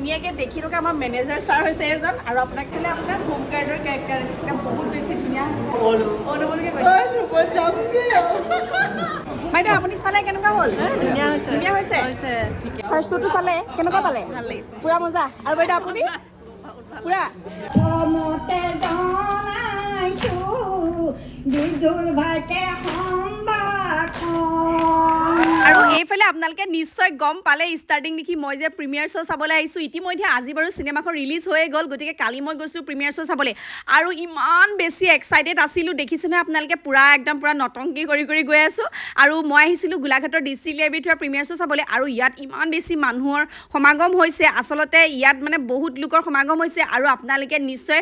ধুনীয়াকৈ দেখি থকা আমাৰ মেনেজাৰ ছাৰ হৈছে এজন আৰু আপোনাক ক'লে আপোনাৰ হোম গাৰ্ডৰ কেৰেক্টাৰিষ্টিক বহুত বেছি ধুনীয়া অনুভৱকে বাইদেউ আপুনি চালে কেনেকুৱা হ'ল ধুনীয়া হৈছে ধুনীয়া হৈছে ফাৰ্ষ্ট শ্ব'টো চালে কেনেকুৱা পালে ভাল লাগিছে পুৰা মজা আৰু বাইদেউ আপুনি পুৰা সমতে জনাইছো বিদুৰভাইকে আৰু এইফালে আপোনালোকে নিশ্চয় গম পালে ষ্টাৰ্টিং দেখি মই যে প্ৰিমিয়াৰ শ্ব' চাবলৈ আহিছোঁ ইতিমধ্যে আজি বাৰু চিনেমাখন ৰিলিজ হৈয়ে গ'ল গতিকে কালি মই গৈছিলোঁ প্ৰিমিয়াৰ শ্ব' চাবলৈ আৰু ইমান বেছি এক্সাইটেড আছিলোঁ দেখিছে নহয় আপোনালোকে পুৰা একদম পুৰা নটংকি কৰি গৈ আছোঁ আৰু মই আহিছিলোঁ গোলাঘাটৰ ডিষ্ট্ৰিক্ট লাইব্ৰেৰীৰ প্ৰিমিয়াৰ শ্ব' চাবলৈ আৰু ইয়াত ইমান বেছি মানুহৰ সমাগম হৈছে আচলতে ইয়াত মানে বহুত লোকৰ সমাগম হৈছে আৰু আপোনালোকে নিশ্চয়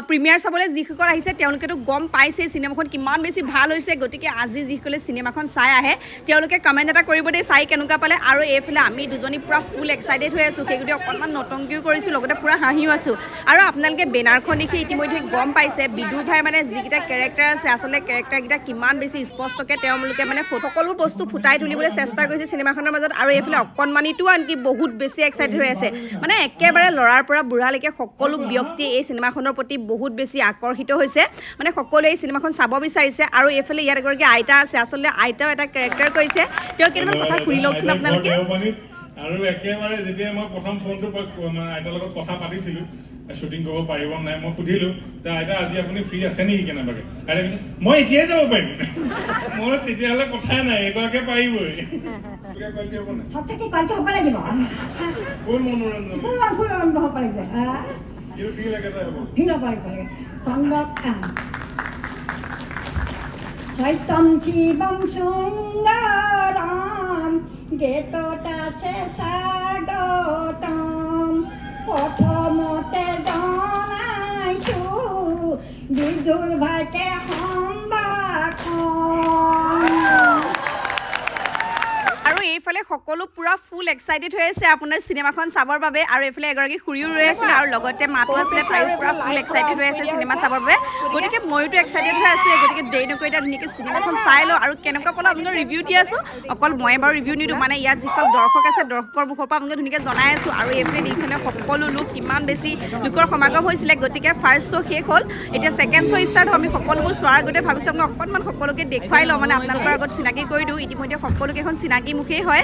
প্ৰিমিয়াৰ চাবলৈ যিসকল আহিছে তেওঁলোকেতো গম পাইছে চিনেমাখন কিমান বেছি ভাল হৈছে গতিকে আজি যিসকলে চিনেমাখন চাই আহে তেওঁলোকে কমেণ্ট এটা কৰিব দেই চাই কেনেকুৱা পালে আৰু এইফালে আমি দুজনী পুৰা ফুল এক্সাইটেড হৈ আছোঁ সেইগতিকে অকণমান নটংকিও কৰিছোঁ লগতে পুৰা হাঁহিও আছোঁ আৰু আপোনালোকে বেনাৰখন দেখি ইতিমধ্যে গম পাইছে বিদুৰ ভাই মানে যিকেইটা কেৰেক্টাৰ আছে আচলতে কেৰেক্টাৰকেইটা কিমান বেছি স্পষ্টকৈ তেওঁলোকে মানে সকলো বস্তু ফুটাই তুলিবলৈ চেষ্টা কৰিছে চিনেমাখনৰ মাজত আৰু এইফালে অকণমানিটো আনকি বহুত বেছি এক্সাইটেড হৈ আছে মানে একেবাৰে ল'ৰাৰ পৰা বুঢ়ালৈকে সকলো ব্যক্তিয়ে এই চিনেমাখনৰ প্ৰতি বহুত বেছি আকৰ্ষিত হৈছে মানে সকলোৱে এই চিনেমাখন চাব বিচাৰিছে আৰু এইফালে ইয়াত এগৰাকী আইতা আছে আচলতে আইতাও এটা কেৰেক্টাৰ কৰিছে তেওঁ কেইটামান কথা শুনি লওকচোন আপোনালোকে আৰু একেবাৰে যেতিয়া মই প্ৰথম ফোনটো মানে আইতাৰ লগত কথা পাতিছিলোঁ শ্বুটিং কৰিব পাৰিব নাই মই সুধিলোঁ যে আইতা আজি আপুনি ফ্ৰী আছে নেকি কেনেবাকৈ আইতা কৈছে মই এতিয়াই যাব পাৰিম মই তেতিয়াহ'লে কথাই নাই এগৰাকীয়ে পাৰিবই সঁচাকে কোৱালিটি হ'ব লাগিব কোন মনোৰঞ্জন হ'ব পাৰিব কিন্তু ফ্ৰী লাগে তাই হ'ব ফ্ৰী হ'ব পাৰিব চন্দ্ৰ চৈতম শিৱম সুন্দৰম গেটত আছে স্বাগতম প্ৰথমতে জনাইছো বিদুৰভাইকে আৰু এইফালে সকলো পুৰা ফুল এক্সাইটেড হৈ আছে আপোনাৰ চিনেমাখন চাবৰ বাবে আৰু এইফালে এগৰাকী খুৰীও ৰৈ আছিলে আৰু লগতে মাতো আছিলে তাইও পুৰা ফুল এক্সাইটেড হৈ আছে চিনেমা চাবৰ বাবে গতিকে ময়োতো এক্সাইটেড হৈ আছোঁ গতিকে দেৰি নকৰি এতিয়া ধুনীয়াকৈ চিনেমাখন চাই লওঁ আৰু কেনেকুৱা পালোঁ আপোনালোকৰ ৰিভিউ দি আছোঁ অকল মই বাৰু ৰিভিউ নিদিওঁ মানে ইয়াত যিসকল দৰ্শক আছে দৰ্শকৰ মুখৰ পৰা আপোনালোকে ধুনীয়াকৈ জনাই আছোঁ আৰু এইফালে দেখিছেনে সকলো লোক কিমান বেছি লোকৰ সমাগম হৈছিলে গতিকে ফাৰ্ষ্ট শ্ব' শেষ হ'ল এতিয়া ছেকেণ্ড শ্ব' ষ্টাৰ্ট হ'ব আমি সকলোবোৰ চোৱাৰ আগতে ভাবিছোঁ আপোনাক অকণমান সকলোকে দেখুৱাই লওঁ মানে আপোনালোকৰ আগত চিনাকি কৰি দিওঁ ইতিমধ্যে সকলোকেইখন চিনাকি মুখেই হয়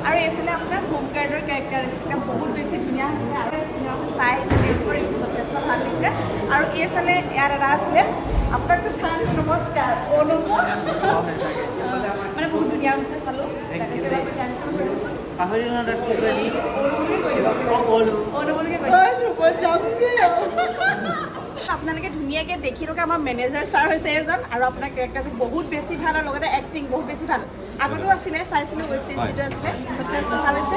আৰু এইফালে আপোনাৰ হোম গাৰ্ডৰ কেৰেক্টাৰিষ্টিক বহুত বেছি ধুনীয়া হৈছে আৰু চিনেমাখন চাই আহিছে তেওঁলোকৰ যথেষ্ট ভাল লাগিছে আৰু এইফালে ইয়াত এটা আছিলে আপোনাকতো ছাৰ নমস্কাৰ মানে বহুত ধুনীয়া হৈছে চালোঁ আপোনালোকে ধুনীয়াকৈ দেখি থকা আমাৰ মেনেজাৰ ছাৰ হৈছে এজন আৰু আপোনাৰ কেৰেক্টাৰটো বহুত বেছি ভাল আৰু লগতে এক্টিং বহুত বেছি ভাল আগতো আছিলে চাইছিলোঁ ৱেব ছিৰিজ যিটো আছিলে যথেষ্ট ভাল হৈছে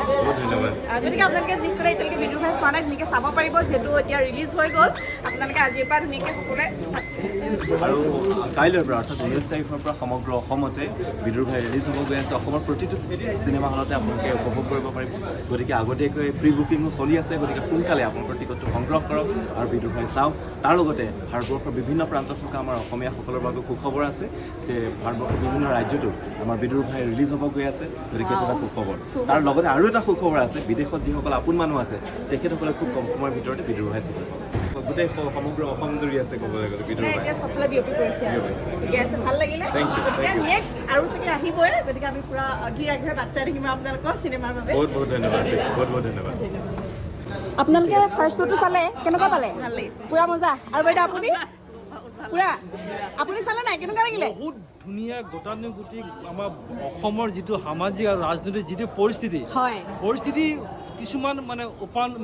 গতিকে আপোনালোকে যিসকলে এতিয়ালৈকে বিদুৰ ভাই চোৱা নাই ধুনীয়াকৈ চাব পাৰিব যিহেতু এতিয়া ৰিলিজ হৈ গ'ল আপোনালোকে আজিৰ পৰা ধুনীয়াকৈ সকলোৱে আৰু কাইলৈৰ পৰা অৰ্থাৎ 19 তাৰিখৰ পৰা সমগ্ৰ অসমতে বিদুৰ ভাই ৰিলিজ হ'ব গৈ আছে অসমৰ প্ৰতিটো চিনেমা হলতে আপোনালোকে উপভোগ কৰিব পাৰিব গতিকে আগতীয়াকৈ প্ৰি বুকিঙো চলি আছে গতিকে সোনকালে আপোনালোকৰ টিকটটো সংগ্ৰহ কৰক আৰু বিদুৰ ভাই চাওক তাৰ লগতে ভাৰতবৰ্ষৰ বিভিন্ন প্ৰান্তত থকা আমাৰ অসমীয়াসকলৰ বাবে সুখবৰ আছে যে ভাৰতবৰ্ষৰ বিভিন্ন ৰাজ্যতো আমাৰ বিদুৰ ভাই ৰিলিজ হ'ব গৈ আছে গতিকে এইটো এটা সুখবৰ তাৰ লগতে আৰু এটা সুখবৰ আছে বিদেশত যিসকল আপোন মানুহ আছে তেখেতসকলে খুব কম সময়ৰ ভিতৰতে বিদুৰ ভাই চাব গোটেই সমগ্ৰ অসম জুৰি আছে ক'বলৈ গ'লে বিদুৰ ভাই সফলে বিয়পি পৰিছে ঠিকে আছে ভাল লাগিলে নেক্সট আৰু চাগে আহিবই গতিকে আমি পুৰা অধীৰ আগ্ৰহে বাট চাই থাকিম আপোনালোকৰ চিনেমাৰ বাবে বহুত বহুত ধন্যবাদ বহুত বহুত ধন্যবাদ আপোনালোকে ফাৰ্ষ্ট শ্ব'টো চালে কেনেকুৱা পালে ভাল লাগিছে পুৰা মজা আৰু বাইদেউ আপুনি পুৰা আপুনি চালে নাই কেনেকুৱা লাগিলে বহুত ধুনীয়া গতানুগতি আমাৰ অসমৰ যিটো সামাজিক আৰু ৰাজনৈতিক যিটো পৰিস্থিতি হয় পৰিস্থিতি কিছুমান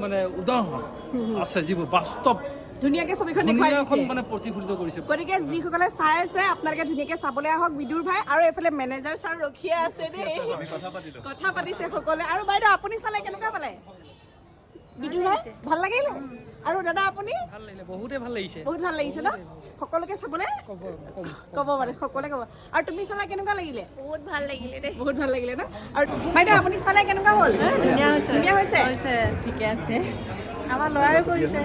মানে উদাহৰণ আছে যিবোৰ বাস্তৱ ধুনীয়াকৈ ছবিখন দেখুৱাই দিছে মানে প্ৰতিফলিত কৰিছে গতিকে যিসকলে চাই আছে আপোনালোকে ধুনীয়াকৈ চাবলৈ আহক বিদুৰ ভাই আৰু এইফালে মেনেজাৰ ছাৰ ৰখিয়ে আছে দেই কথা পাতিছে সকলোৱে আৰু বাইদেউ আপুনি চালে কেনেকুৱা পালে বিদুৰ ভাই ভাল লাগিলে আৰু দাদা আপুনি ভাল লাগিলে বহুতেই ভাল লাগিছে বহুত ভাল লাগিছে ন সকলোকে চাবলৈ ক'ব পাৰে সকলোৱে ক'ব আৰু তুমি চালা কেনেকুৱা লাগিলে বহুত ভাল লাগিলে দেই বহুত ভাল লাগিলে ন আৰু বাইদেউ আপুনি চালে কেনেকুৱা হ'ল ধুনীয়া হৈছে ধুনীয়া হৈছে ঠিকে আছে আমাৰ ল'ৰাই কৰিছে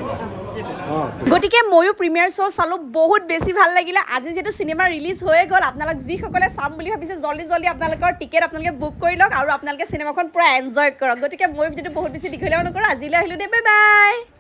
গতিকে ময়ো প্ৰিমিয়াৰ শ্ব' চালোঁ বহুত বেছি ভাল লাগিলে আজি যিহেতু চিনেমা ৰিলিজ হৈয়ে গ'ল আপোনালোক যিসকলে চাম বুলি ভাবিছে জল্দি জল্দি আপোনালোকৰ টিকেট আপোনালোকে বুক কৰি লওক আৰু আপোনালোকে চিনেমাখন পূৰা এনজয় কৰক গতিকে মই ভিডিঅ'টো বহুত বেছি দীঘলীয়া নকৰোঁ আজিলৈ আহিলোঁ দেই বাই বাই